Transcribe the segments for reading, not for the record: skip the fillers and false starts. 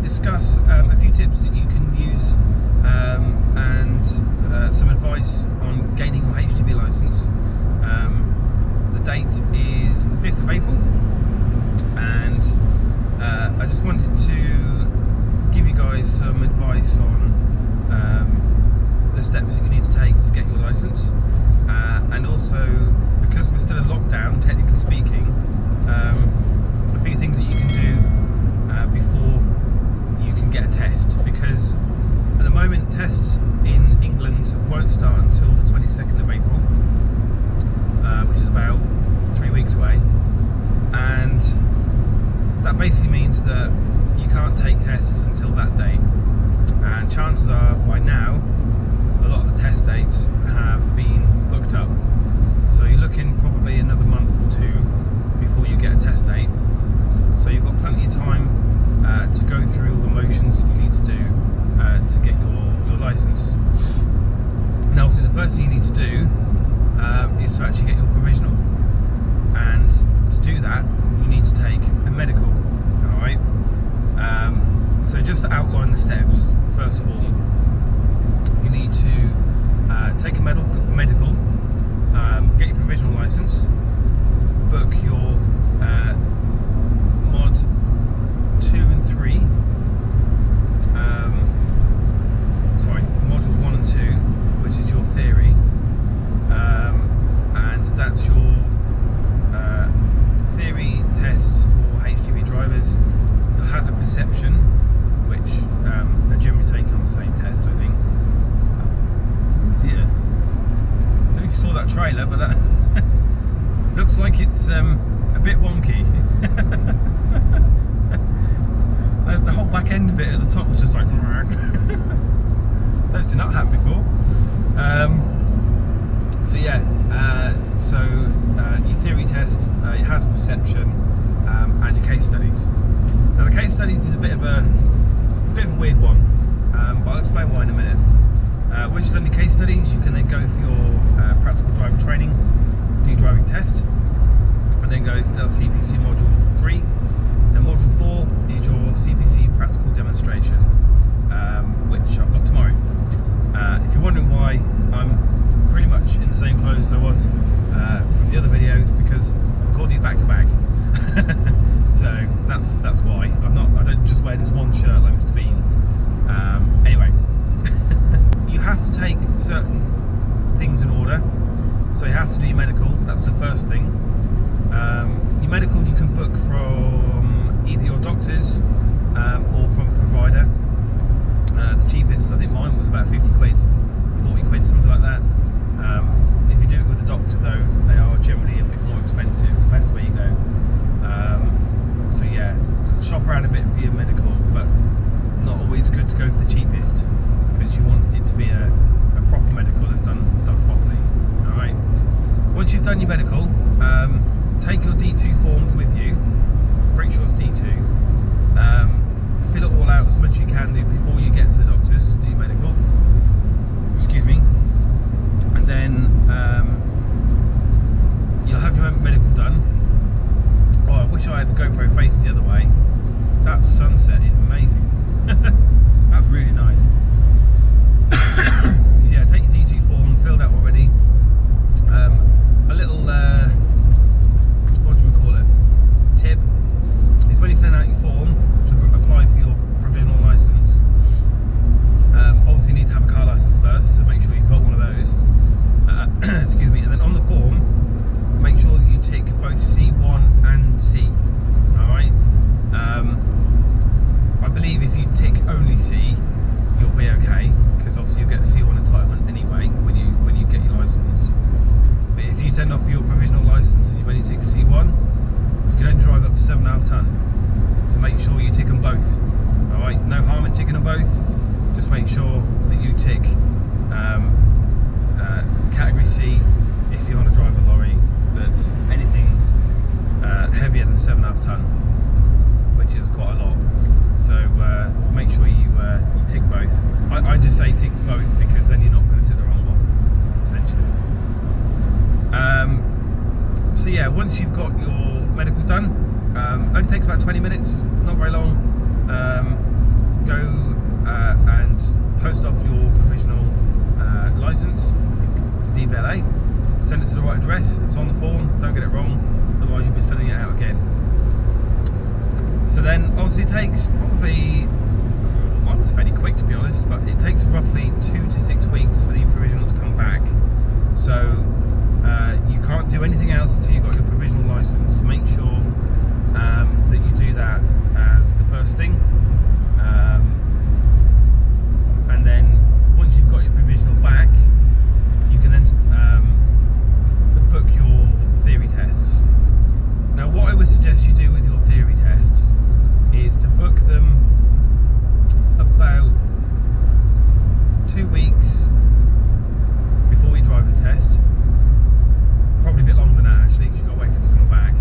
discuss a few tips that you can use and some advice on gaining your HGV licence. The date is the 5th of April, and I just wanted to give you guys some advice on the steps that you need to take to get your licence, and also, because we're still in lockdown, technically speaking, a few things that you can do before you can get a test, because at the moment tests in England won't start until the 22nd of April, which is about 3 weeks away, and that basically means that you can't take tests until that date, and chances are by now a lot of the test dates have been booked up, so you're looking probably another month or two before you get a test date. So you've got plenty of time to go through all the motions that you need to do to get your licence. Now, so the first thing you need to do is to actually get your provisional, and to do that you need to take a medical. Alright, so just to outline the steps, first of all, you need to take a medical, get your provisional licence, book your mod 2 and 3, sorry, modules 1 and 2, which is your theory, and that's your theory tests for HGV drivers. Your hazard perception, which are generally taken on the same test, I think. Yeah, I don't know if you saw that trailer, but that looks like it's a bit wonky. The whole back end of it at the top was just like those did not happen before. So yeah, your theory test, your hazard perception, and your case studies. Now the case studies is a bit of a weird one, but I'll explain why in a minute. Once you've done your case studies, you can then go for your practical driver training, do your driving test, and then go for CPC module 3. Then module 4 is your CPC practical demonstration, which I've got tomorrow. If you're wondering why I'm pretty much in the same clothes as I was from the other videos, because I record these back to back. So that's why I don't just wear this one shirt like Mr. Bean. Anyway, you have to take certain things in order. So you have to do your medical. That's the first thing. Your medical you can book from either your doctors or from a provider. The cheapest, I think mine was about 50 quid, 40 quid, something like that. If you do it with a doctor though, they are generally a bit more expensive, depends where you go. So yeah, shop around a bit for your medical, but not always good to go for the cheapest, because you want it to be a proper medical and done properly. Alright, once you've done your medical, take your D2 forms with you, pretty sure it's D2, fill it all out as much as you can do before you get to the doctors, do your medical, excuse me, and then you'll have your medical done. Oh, I wish I had the GoPro facing the other way. That sunset is amazing. That's really nice. So yeah, take your D2 form, filled out already. A little, what do we call it, tip, is when you're filling out your form to apply for your provisional licence, obviously you need to have a car licence first to make sure you've got one of those. Excuse me, and then on the form, make sure that you tick both C1 and C. Alright? I believe if you tick only C, you'll be okay, because obviously you'll get the C1 entitlement anyway when you get your licence. But if you send off your provisional licence and you've only ticked C1, you can only drive up to 7.5 tonne. So make sure you tick them both. Alright, no harm in ticking them both. Just make sure that you tick category C if you want to drive a lorry that's anything heavier than 7.5 tonne, which is quite a lot. So make sure you tick both. I just say tick both because then you're not going to tick the wrong one, essentially. So yeah, once you've got your medical done, only takes about 20 minutes, not very long. go and post off your provisional licence to DVLA, send it to the right address, it's on the form, don't get it wrong, otherwise you'll be filling it out again. So then obviously it takes probably, mine was fairly quick to be honest, but it takes roughly 2 to 6 weeks for the provisional to come back. So you can't do anything else until you've got your provisional licence. Make sure that you do that as the first thing. And then once you've got your provisional back, you can then book your theory tests. Now what I would suggest you do with your theory tests is to book them about 2 weeks before your driving test. Probably a bit longer than that actually, because you've got to wait for it to come back.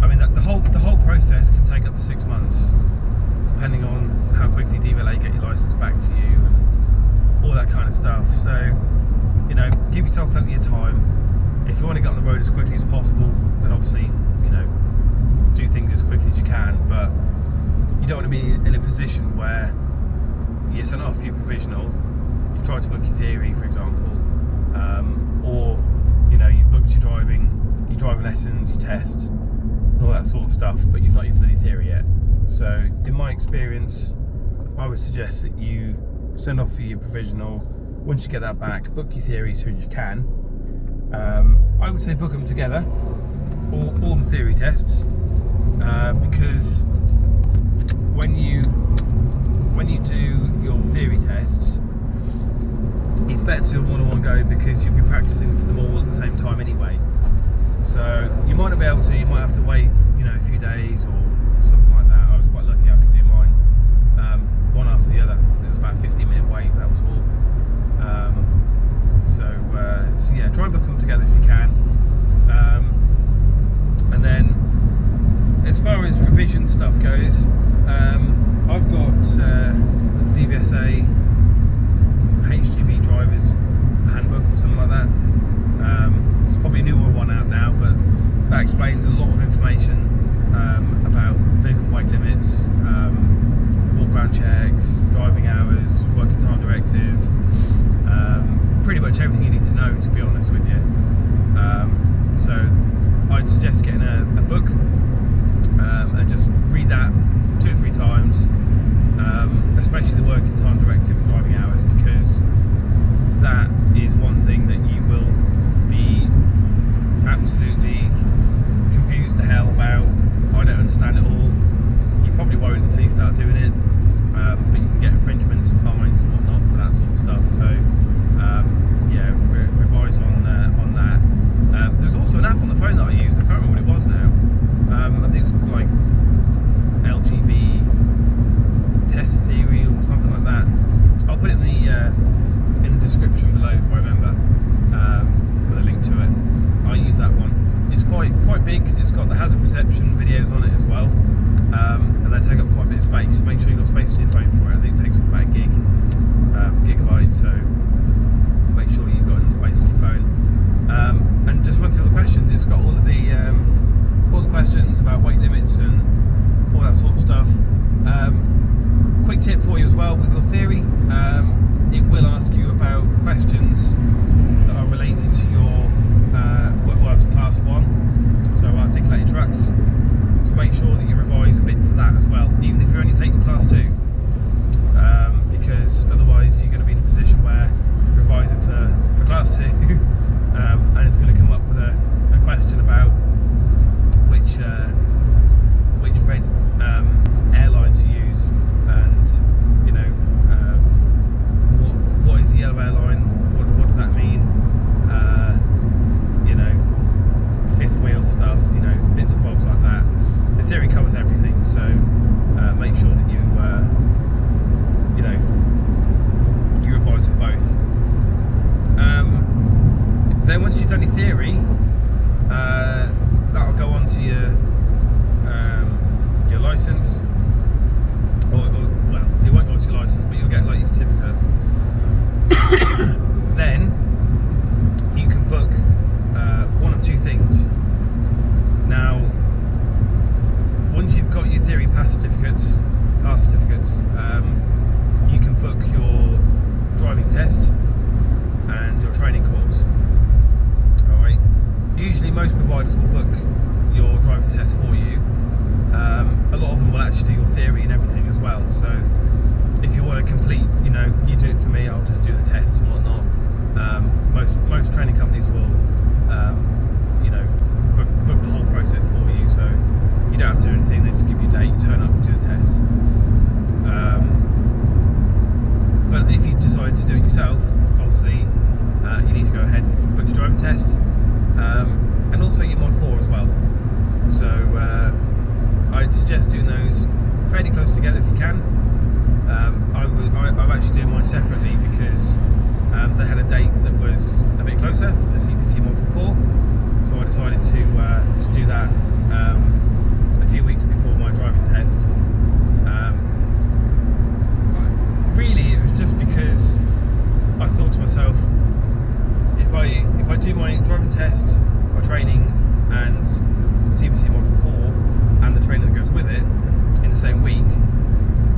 I mean the whole process can take up to 6 months, depending on how quickly DVLA get your licence back to you and all that kind of stuff. So, you know, give yourself plenty of time. If you want to get on the road as quickly as possible, then obviously, you know, do things as quickly as you can, but you don't want to be in a position where you send off your provisional, you try to book your theory, for example, or, you know, you've booked your driving lessons, your tests, and all that sort of stuff, but you've not even done your theory yet. So, in my experience, I would suggest that you send off for your provisional. Once you get that back, book your theory as soon as you can. I would say book them together, all the theory tests, because when you do your theory tests, it's better to do them all in one go, because you'll be practicing for them all at the same time anyway. So you might not be able to, you might have to wait, you know, a few days or something like that. I was quite lucky, I could do mine one after the other. It was about a 15-minute wait, that was all. So yeah, try and book them together if you can. And then as far as revision stuff goes, I've got DVSA HGV Driver's Handbook or something like that. It's probably a newer one out now, but that explains a lot of information about vehicle weight limits, walk-around checks, driving hours, working time directive, pretty much everything you need to know, to be honest with you. So I'd suggest getting a book and just read that 2 or 3 times, especially the working time directive and driving hours, because that is one thing that you will be absolutely confused to hell about. I don't understand it all. You probably won't until you start doing it, but you can get infringements and fines and whatnot for that sort of stuff. So yeah, revise on that. There's also an app on the phone that I use. I can't remember what it was now. I think it's like LGV Test Theory or something like that. I'll put it in the description below if I remember, with a link to it. I use that one. It's quite big because it's got the hazard perception videos on it as well, and they take up quite a bit of space. Make sure you've got space on your phone for it. I think it takes up about a gigabyte, so make sure you've got enough space on your phone. And just run through the questions. It's got all the questions about weight limits and all that sort of stuff. Quick tip for you as well with your theory, it will ask you about questions that are related to your to class 1, so articulated trucks. So make sure that you revise a bit for that as well, even if you're only taking class 2, because otherwise you're going to be in a position where you're revising for class 2 and it's going to come up with a usually most providers will book your driving test for you. A lot of them will actually do your theory and everything as well. So if you want to complete, you know, you do it for me, I'll just do the tests and whatnot. Most training companies will, you know, book the whole process for you, so you don't have to do anything. They just give you a date, turn up, do the test. But if you decide to do it yourself, obviously you need to go ahead and book your driving test, and also your Mod 4 as well. So I'd suggest doing those fairly close together if you can. I'm actually doing mine separately because they had a date that was a bit closer for the CPC Module 4, so I decided to do that a few weeks before my driving test. Really, it was just because I thought to myself, if I do my driving test, my training, and CPC Module 4, and the training that goes with it in the same week,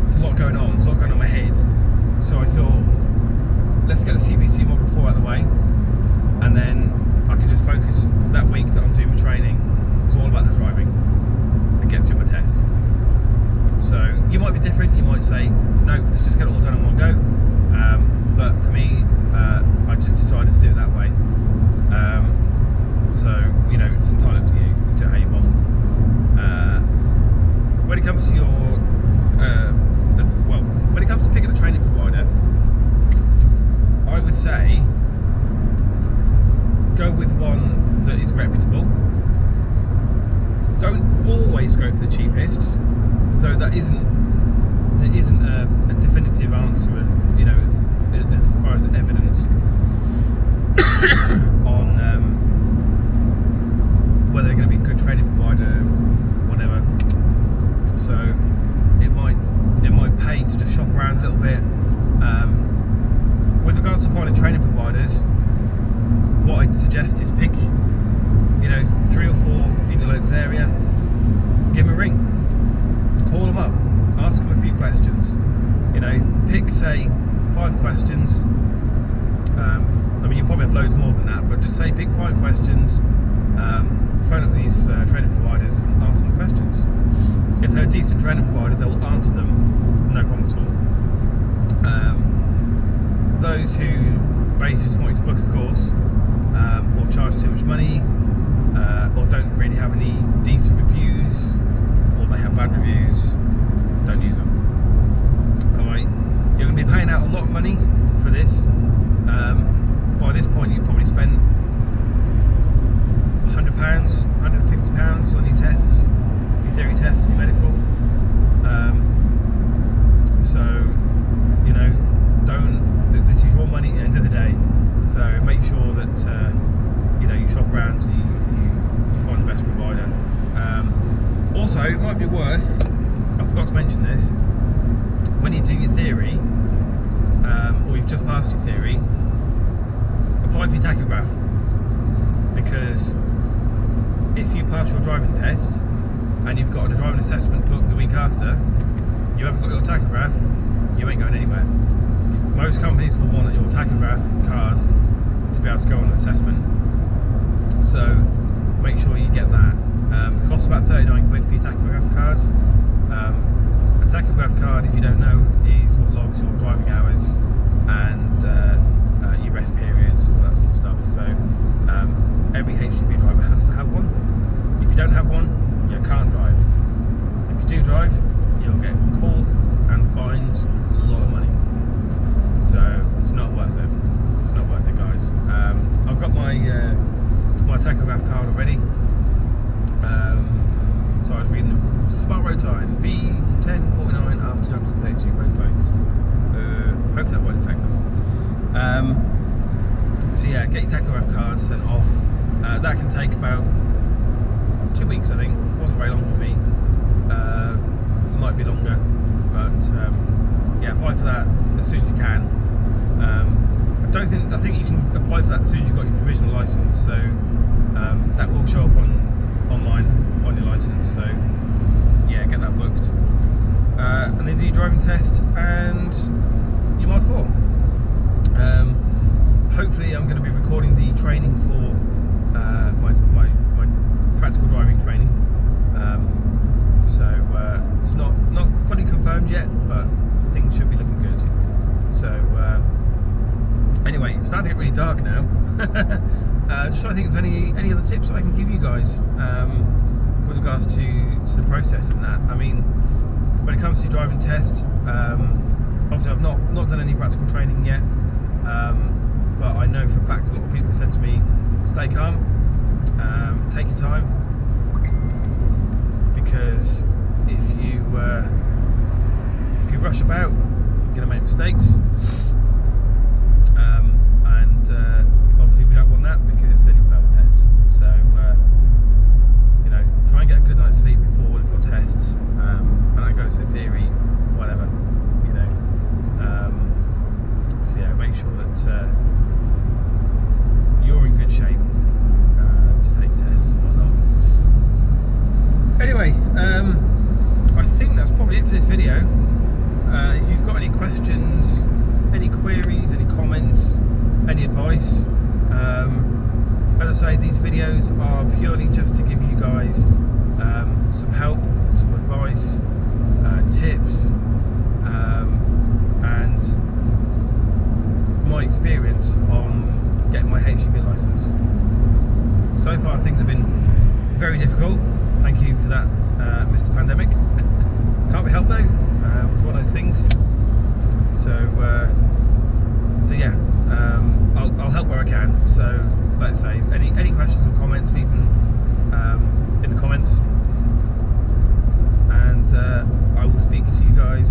there's a lot going on. There's a lot going on in my head. So I thought, let's get the CPC Module 4 out of the way, and then I can just focus that week that I'm doing my training. It's all about the driving and get through my test. So you might be different. You might say, no, let's just get it all done in one go. But for me, I just decided to do it that way. So you know, it's entirely up to you. You do it how you want. When it comes to your when it comes to picking a training provider, I would say go with one that is reputable. Don't always go for the cheapest, though there isn't a definitive answer, you know, as far as evidence on whether they're going to be a good training provider, whatever. So it might pay to just shop around a little bit. With regards to finding training providers, what I'd suggest is pick, you know, 3 or 4 in your local area. Give them a ring, call them up, ask them a few questions. You know, pick, say, 5 questions. I mean, you probably have loads more than that, but just say pick 5 questions. Phone up these training providers and ask them questions. If they're a decent training provider, they'll answer them, no problem at all. Those who basically just want you to book a course, or charge too much money, or don't really have any decent reviews, or they have bad reviews, don't use them. Alright, you're going to be paying out a lot of money for this. By this point, you've probably spent £100, £150 on your tests, your theory tests, your medical. So, you know, this is your money at the end of the day. So make sure that you know, you shop around and you find the best provider. Also, it might be worth, I forgot to mention this, when you do your theory, or you've just passed your theory, apply for your tachograph. Because if you pass your driving test and you've got a driving assessment booked the week after, you haven't got your tachograph, you ain't going anywhere. Most companies will want your tachograph card to be able to go on an assessment, so make sure you get that. It costs about 39 quid for your tachograph card. A tachograph card, if you don't know, is what logs your driving hours and your rest periods, all that sort of stuff. So every HGV driver has to have one. If you don't have one, you can't drive. If you do drive, you'll get caught and fined a lot of money. So it's not worth it. It's not worth it, guys. I've got my my tachograph card already. So I was reading the smart road sign B1049 after junction 32 road closed. Hopefully that won't affect us. So yeah, get your tachograph card sent off. That can take about 2 weeks, I think. It wasn't very long for me. Might be longer, but yeah, apply for that as soon as you can. I think you can apply for that as soon as you've got your provisional license. So that will show up online on your license. So yeah, get that booked. And then do your driving test and your Mod 4. Hopefully I'm going to be recording the training for my just trying to think of any other tips I can give you guys with regards to the process and that. I mean, when it comes to driving tests, obviously I've not done any practical training yet, but I know for a fact a lot of people said to me, stay calm, take your time, because if you rush about, you're going to make mistakes, and obviously we don't want that, because then you fail the test. So you know, try and get a good night's sleep before one of your tests, and that goes for theory, whatever, you know. So yeah, make sure that you're in good shape to take tests and whatnot. Anyway, I think that's probably it for this video. If you've got any questions, any queries, any comments, any advice, as I say, these videos are purely just to give you guys some help, some advice, tips, and my experience on getting my HGV licence. So far things have been very difficult. Thank you for that, Mr. Pandemic. Can't be helped though. It was one of those things. So yeah, I'll help where I can. So let's say any questions or comments, leave them in the comments, and I will speak to you guys